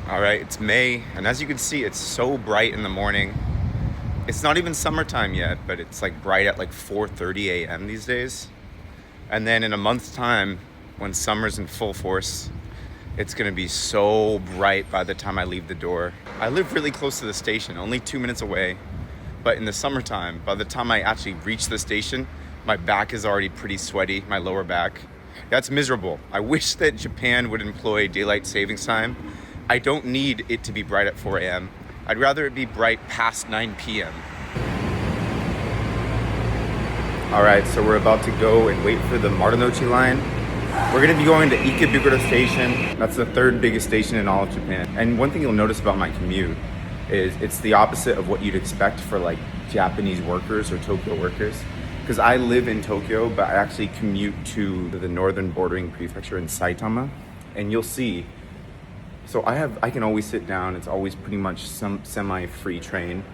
All right, it's May, and as you can see, it's so bright in the morning. It's not even summertime yet, but it's like bright at like 4:30 a.m. these days. And then in a month's time, when summer's in full force, it's gonna be so bright by the time I leave the door. I live really close to the station, only 2 minutes away. But in the summertime, by the time I actually reach the station, my back is already pretty sweaty, my lower back. That's miserable. I wish that Japan would employ daylight savings time. I don't need it to be bright at 4 a.m. I'd rather it be bright past 9 p.m. All right, so we're about to go and wait for the Marunouchi line. We're gonna be going to Ikebukuro Station. That's the third biggest station in all of Japan. And one thing you'll notice about my commute is it's the opposite of what you'd expect for like Japanese workers or Tokyo workers. Because I live in Tokyo, but I actually commute to the northern bordering prefecture in Saitama. And you'll see, so I can always sit down. It's always pretty much some semi-free train.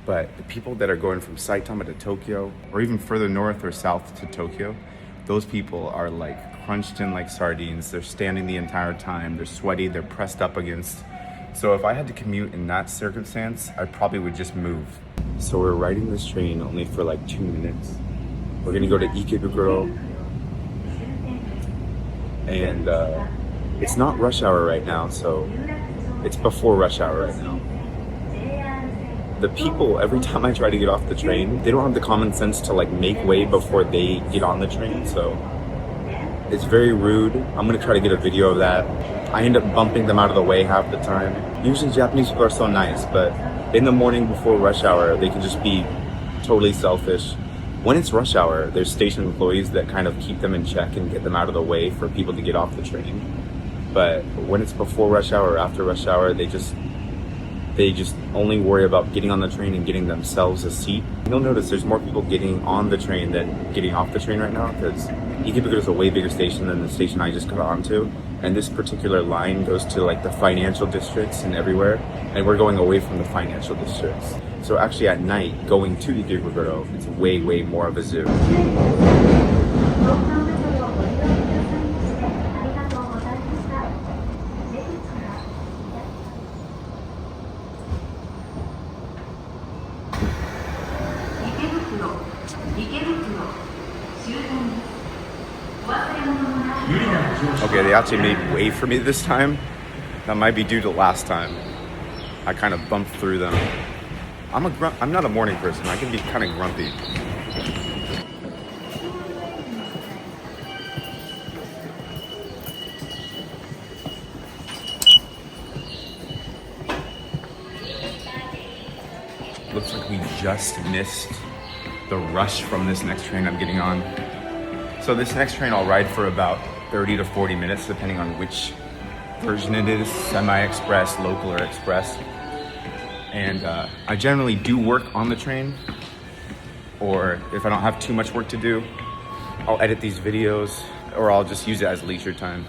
But the people that are going from Saitama to Tokyo, or even further north or south to Tokyo, those people are like crunched in like sardines. They're standing the entire time. They're sweaty. They're pressed up against. So if I had to commute in that circumstance, I probably would just move. So we're riding this train only for like 2 minutes. We're gonna go to Ikebukuro. And it's not rush hour right now, so it's before rush hour right now. The people, every time I try to get off the train, they don't have the common sense to like make way before they get on the train, so it's very rude. I'm gonna try to get a video of that. I end up bumping them out of the way half the time. Usually Japanese people are so nice, but in the morning before rush hour, they can just be totally selfish. When it's rush hour, there's station employees that kind of keep them in check and get them out of the way for people to get off the train. But when it's before rush hour or after rush hour, they just only worry about getting on the train and getting themselves a seat. You'll notice there's more people getting on the train than getting off the train right now, because Ikebukuro is a way bigger station than the station I just got onto. And this particular line goes to like the financial districts and everywhere, and we're going away from the financial districts. So actually at night, going to Ikebukuro, it's way, way more of a zoo. Okay, they actually made way for me this time. That might be due to last time. I kind of bumped through them. I'm not a morning person. I can be kind of grumpy. Looks like we just missed the rush from this next train I'm getting on. So this next train I'll ride for about 30 to 40 minutes, depending on which version it is, semi-express, local, or express. And I generally do work on the train, or if I don't have too much work to do, I'll edit these videos, or I'll just use it as leisure time.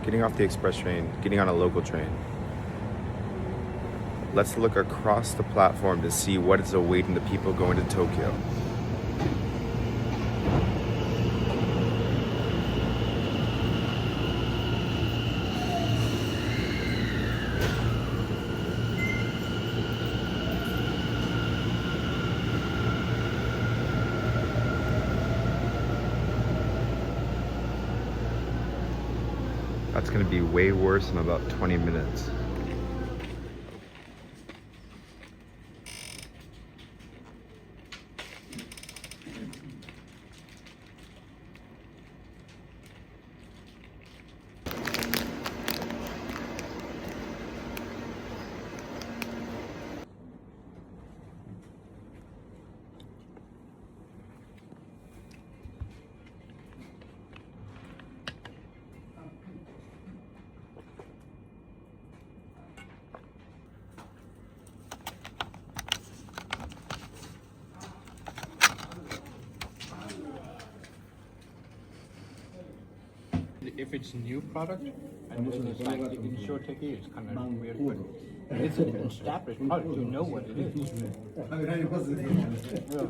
Getting off the express train, getting on a local train. Let's look across the platform to see what is awaiting the people going to Tokyo. That's gonna be way worse in about 20 minutes. If it's new product and this is like the Inshoteki, it's kind of weird, but it's an established product. You know what it is. Yeah.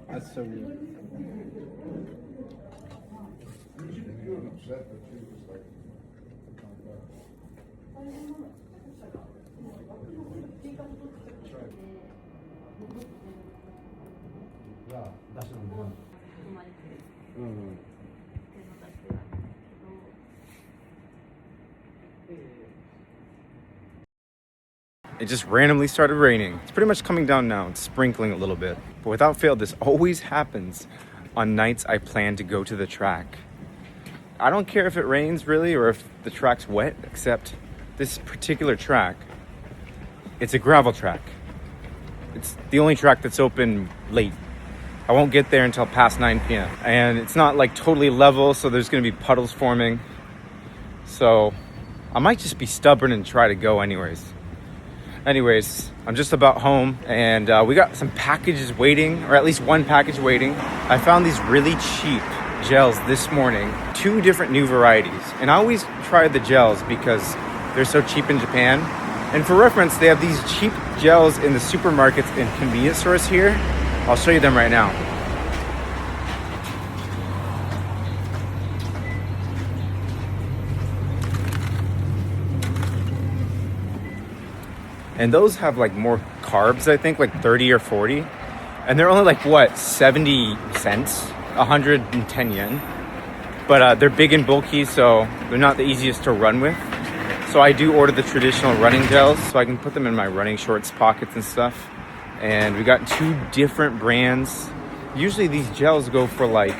That's so weird. It just randomly started raining. It's pretty much coming down now. It's sprinkling a little bit. But without fail, this always happens on nights I plan to go to the track. I don't care if it rains really or if the track's wet, except this particular track, it's a gravel track. It's the only track that's open late. I won't get there until past 9 p.m. And it's not like totally level, so there's gonna be puddles forming. So I might just be stubborn and try to go anyways. Anyways, I'm just about home and we got some packages waiting, or at least one package waiting. I found these really cheap gels this morning, 2 different new varieties. And I always try the gels because they're so cheap in Japan. And for reference, they have these cheap gels in the supermarkets and convenience stores here. I'll show you them right now. And those have like more carbs, I think, like 30 or 40. And they're only like, what, 70 cents, 110 yen. But they're big and bulky, so they're not the easiest to run with. So I do order the traditional running gels so I can put them in my running shorts pockets and stuff. And we got 2 different brands. Usually these gels go for like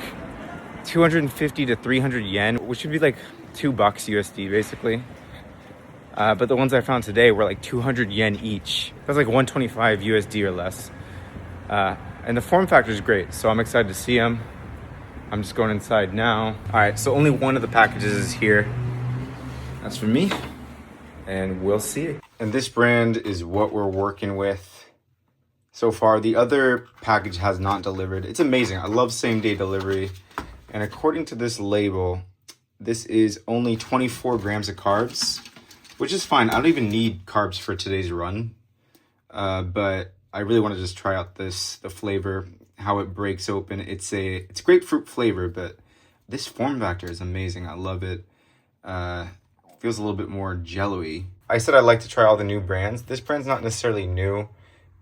250 to 300 yen, which would be like $2 USD basically. But the ones I found today were like 200 yen each. That's like 125 USD or less. And the form factor is great, so I'm excited to see them. I'm just going inside now. All right, so only one of the packages is here. That's for me, and we'll see it. And this brand is what we're working with so far. The other package has not delivered. It's amazing. I love same-day delivery. And according to this label, this is only 24 grams of carbs, which is fine. I don't even need carbs for today's run. But I really want to just try out the flavor, how it breaks open. It's grapefruit flavor, but this form factor is amazing. I love it. Feels a little bit more jello-y. I said I'd like to try all the new brands. This brand's not necessarily new.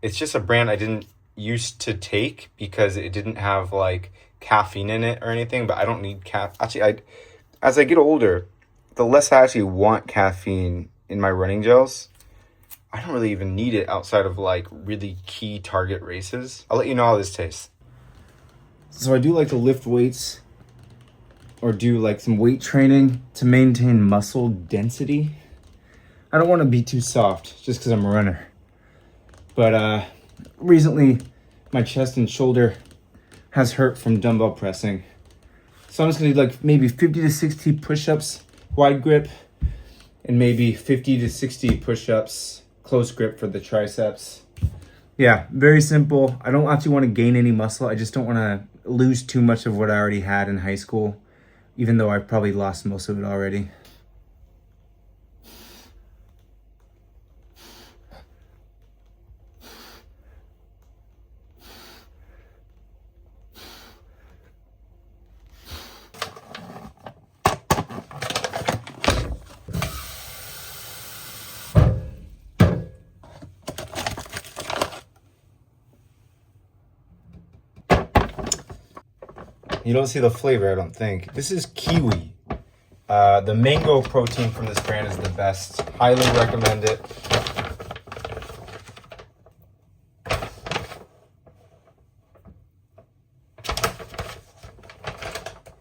It's just a brand I didn't used to take because it didn't have like caffeine in it or anything, but I don't need Actually, as I get older, the less I actually want caffeine in my running gels. I don't really even need it outside of like really key target races. I'll let you know how this tastes. So I do like to lift weights or do like some weight training to maintain muscle density. I don't want to be too soft just because I'm a runner. But recently my chest and shoulder has hurt from dumbbell pressing. So I'm just gonna do like maybe 50 to 60 push-ups, wide grip, and maybe 50 to 60 push-ups, close grip for the triceps. Yeah, very simple. I don't actually want to gain any muscle. I just don't want to lose too much of what I already had in high school, even though I've probably lost most of it already. You don't see the flavor, I don't think. This is kiwi. The mango protein from this brand is the best. Highly recommend it.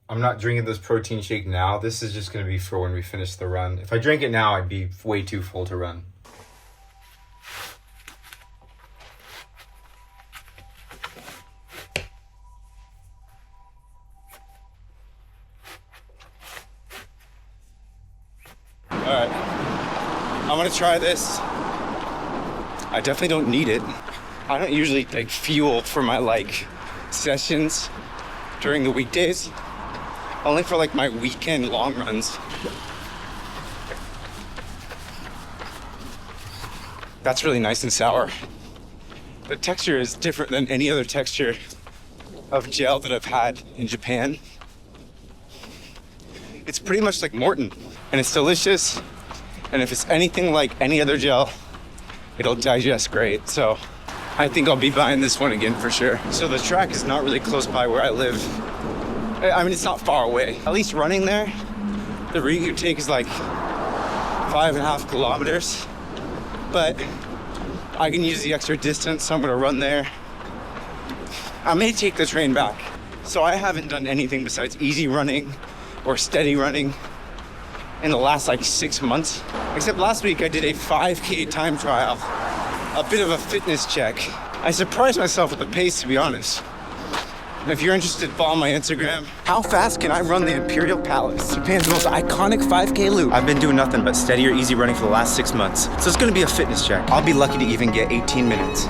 I'm not drinking this protein shake now. This is just gonna be for when we finish the run. If I drank it now, I'd be way too full to run. Alright, I'm gonna try this. I definitely don't need it. I don't usually take fuel for my like sessions during the weekdays. Only for like my weekend long runs. That's really nice and sour. The texture is different than any other texture of gel that I've had in Japan. It's pretty much like Morton, and it's delicious. And if it's anything like any other gel, it'll digest great. So I think I'll be buying this one again for sure. So the track is not really close by where I live. I mean, it's not far away. At least running there, the route you take is like 5.5 kilometers. But I can use the extra distance, so I'm gonna run there. I may take the train back. So I haven't done anything besides easy running or steady running in the last like 6 months. Except last week I did a 5K time trial, a bit of a fitness check. I surprised myself with the pace, to be honest. If you're interested, follow my Instagram. How fast can I run the Imperial Palace? Japan's most iconic 5K loop. I've been doing nothing but steady or easy running for the last 6 months. So it's gonna be a fitness check. I'll be lucky to even get 18 minutes.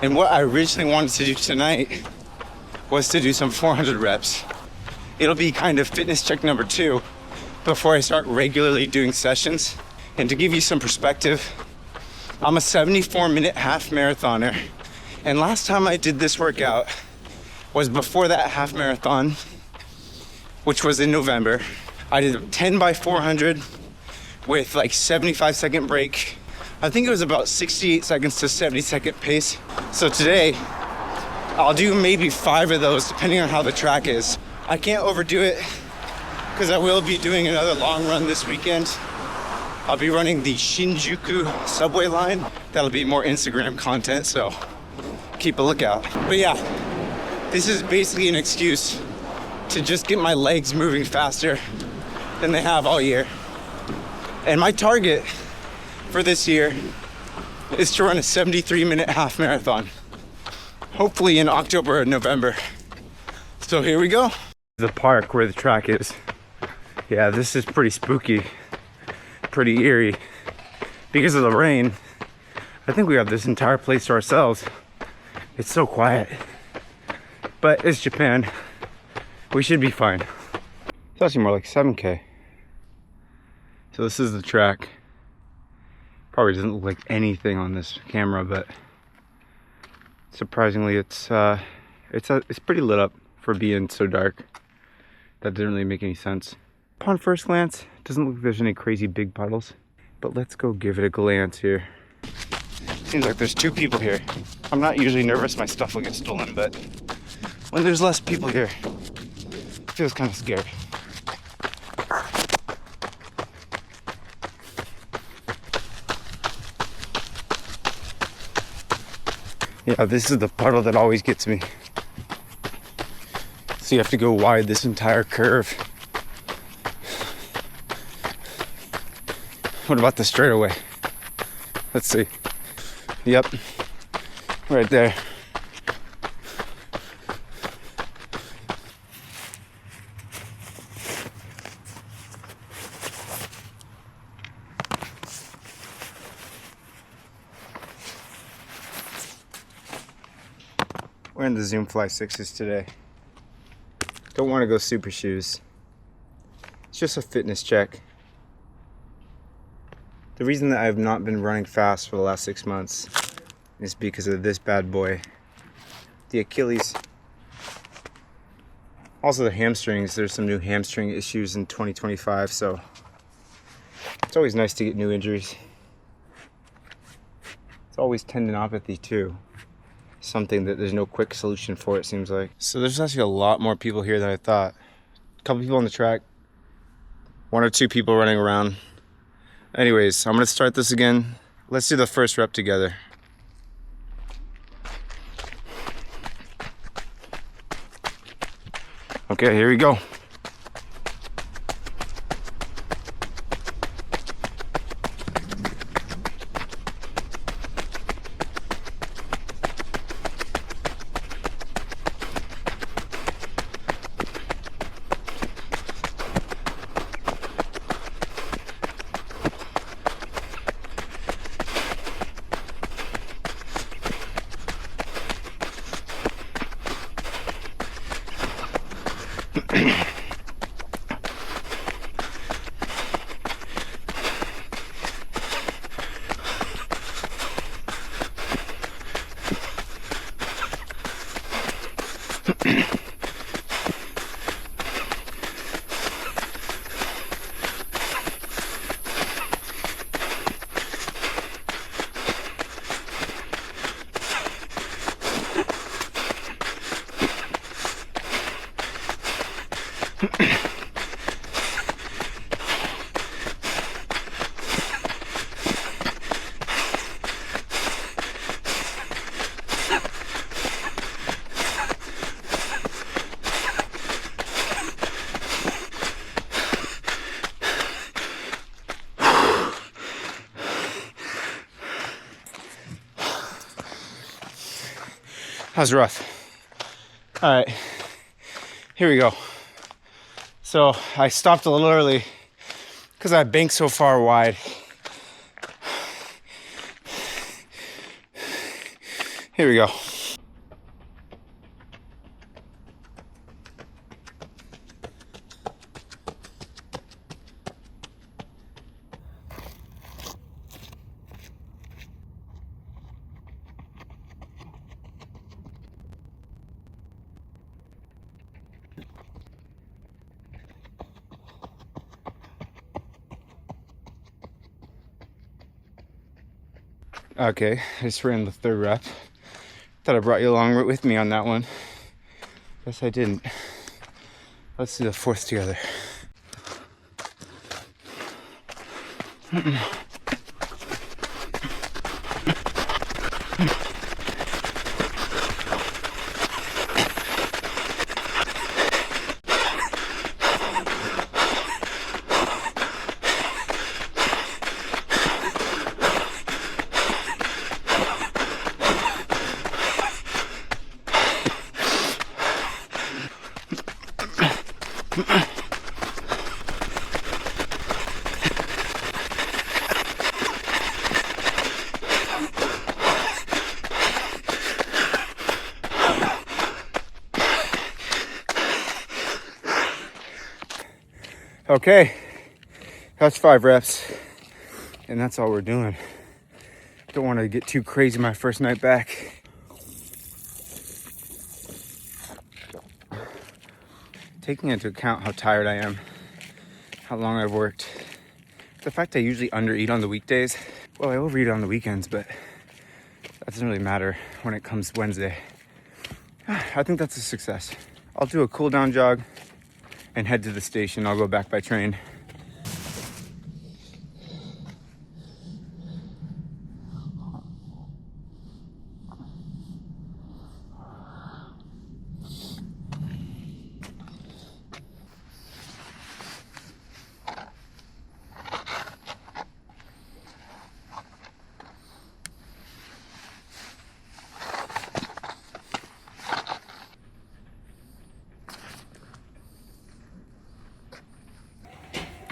And what I originally wanted to do tonight was to do some 400 reps. It'll be kind of fitness check number 2 before I start regularly doing sessions. And to give you some perspective, I'm a 74-minute half marathoner. And last time I did this workout was before that half marathon, which was in November. I did a 10 by 400 with like 75-second break. I think it was about 68 seconds to 70-second pace. So today, I'll do maybe 5 of those depending on how the track is. I can't overdo it because I will be doing another long run this weekend. I'll be running the Shinjuku subway line. That'll be more Instagram content, so keep a lookout. But yeah, this is basically an excuse to just get my legs moving faster than they have all year. And my target for this year is to run a 73-minute half marathon, hopefully in October or November. So here we go. The park where the track is. Yeah, this is pretty spooky, pretty eerie. Because of the rain, I think we have this entire place to ourselves. It's so quiet. But it's Japan. We should be fine. It's actually more like 7K. So this is the track. Probably doesn't look like anything on this camera, but surprisingly it's pretty lit up for being so dark. That didn't really make any sense. Upon first glance, it doesn't look like there's any crazy big puddles, but let's go give it a glance here. Seems like there's 2 people here. I'm not usually nervous my stuff will get stolen, but when there's less people here, it feels kind of scary. Yeah, this is the puddle that always gets me. So you have to go wide this entire curve. What about the straightaway? Let's see. Yep, right there. We're in the Zoom Fly 6s today. Don't want to go super shoes. It's just a fitness check. The reason that I've not been running fast for the last 6 months is because of this bad boy, the Achilles. Also the hamstrings. There's some new hamstring issues in 2025, so it's always nice to get new injuries. It's always tendinopathy too. Something that there's no quick solution for, it seems like. So there's actually a lot more people here than I thought. A couple people on the track, 1 or 2 people running around. Anyways, I'm gonna start this again. Let's do the first rep together. Okay, here we go. That was rough. All right, here we go. So I stopped a little early because I banked so far wide. Here we go. Okay, I just ran the third rep. Thought I brought you along with me on that one. Guess I didn't. Let's do the fourth together. Okay, that's 5 reps, and that's all we're doing. Don't want to get too crazy my first night back. Taking into account how tired I am, how long I've worked, the fact I usually undereat on the weekdays. Well, I overeat on the weekends, but that doesn't really matter when it comes Wednesday. I think that's a success. I'll do a cool down jog and head to the station. I'll go back by train.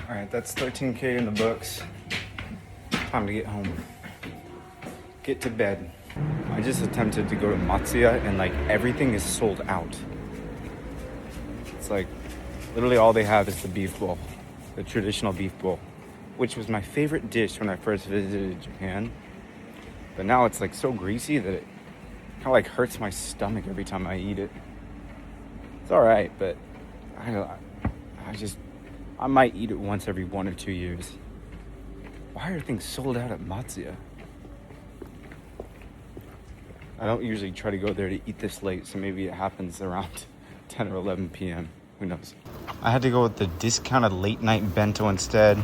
All right, that's 13K in the books. Time to get home. Get to bed. I just attempted to go to Matsuya and like everything is sold out. It's like literally all they have is the beef bowl, the traditional beef bowl, which was my favorite dish when I first visited Japan. But now it's like so greasy that it kind of like hurts my stomach every time I eat it. It's all right, but I might eat it once every 1 or 2 years. Why are things sold out at Matsuya? I don't usually try to go there to eat this late, so maybe it happens around 10 or 11 p.m. Who knows? I had to go with the discounted late night bento instead.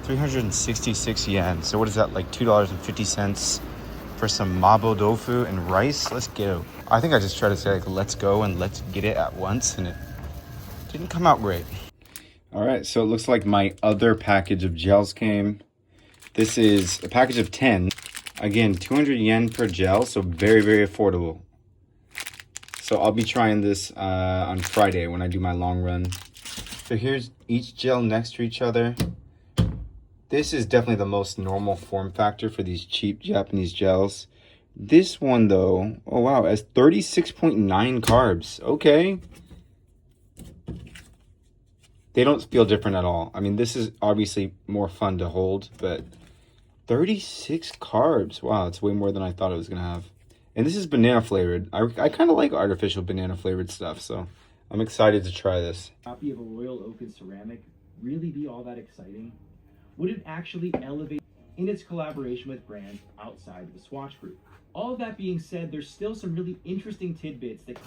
366 yen. So what is that, like $2.50 for some mabo tofu and rice? Let's go. I think I just tried to say like, let's go and let's get it at once, and it didn't come out great. All right, so it looks like my other package of gels came. This is a package of 10. Again, 200 yen per gel, so very, very affordable. So I'll be trying this on Friday when I do my long run. So here's each gel next to each other. This is definitely the most normal form factor for these cheap Japanese gels. This one though, oh wow, has 36.9 carbs. Okay. They don't feel different at all. I mean, this is obviously more fun to hold, but 36 carbs. Wow, it's way more than I thought it was going to have. And this is banana flavored. I kind of like artificial banana flavored stuff, so I'm excited to try this. Copy of a Royal Oak and ceramic really be all that exciting? Would it actually elevate in its collaboration with brands outside of the Swatch Group? All of that being said, there's still some really interesting tidbits that...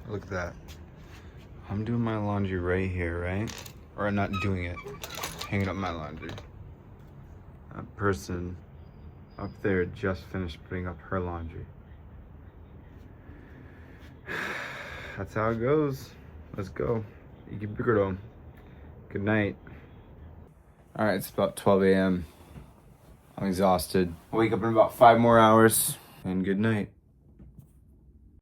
Look at that. I'm doing my laundry right here, right? Or I'm not doing it. Hanging up my laundry. That person up there just finished putting up her laundry. That's how it goes. Let's go. Ikebukuro. Good night. All right, it's about 12 a.m. I'm exhausted. I'll wake up in about 5 more hours, and good night.